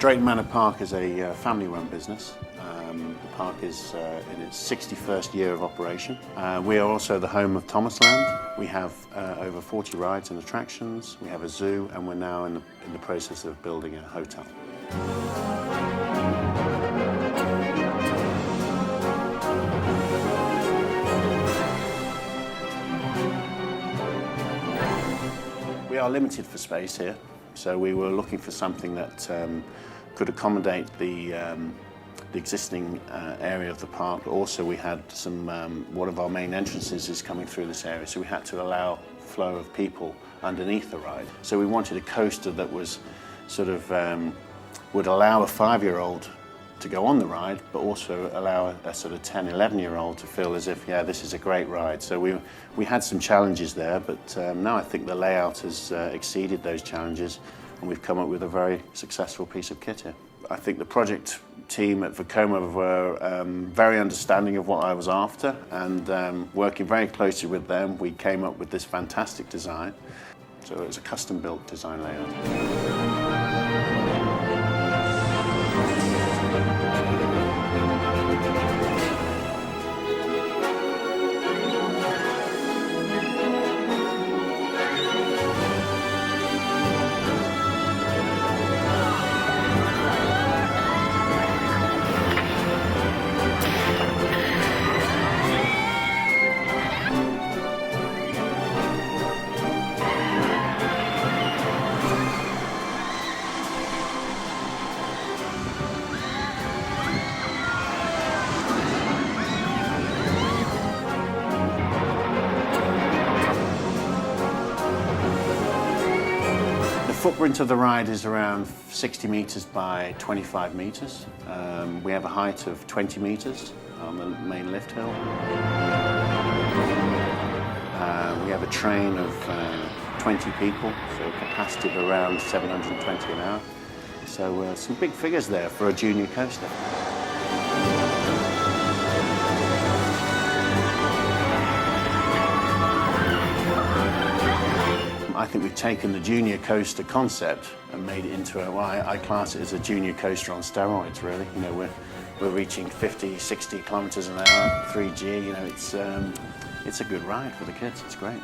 Drayton Manor Park is a family-run business. The park is in its 61st year of operation. We are also the home of Thomasland. We have over 40 rides and attractions. We have a zoo, and we're now in the process of building a hotel. We are limited for space here, so we were looking for something that could accommodate the existing area of the park. Also, we had some, one of our main entrances is coming through this area, so we had to allow flow of people underneath the ride. So we wanted a coaster that was sort of, would allow a 5-year-old to go on the ride, but also allow a sort of 10, 11-year-old to feel as if, yeah, this is a great ride. So we had some challenges there, but now I think the layout has exceeded those challenges, and we've come up with a very successful piece of kit here. I think the project team at Vekoma were very understanding of what I was after, and working very closely with them, we came up with this fantastic design. So it was a custom-built design layout. The footprint of the ride is around 60 metres by 25 metres. We have a height of 20 metres on the main lift hill. We have a train of 20 people, so a capacity of around 720 an hour. So some big figures there for a junior coaster. I think we've taken the junior coaster concept and made it into well, I class it as a junior coaster on steroids, really. You know, we're reaching 50, 60 kilometers an hour, 3G. You know, it's a good ride for the kids. It's great.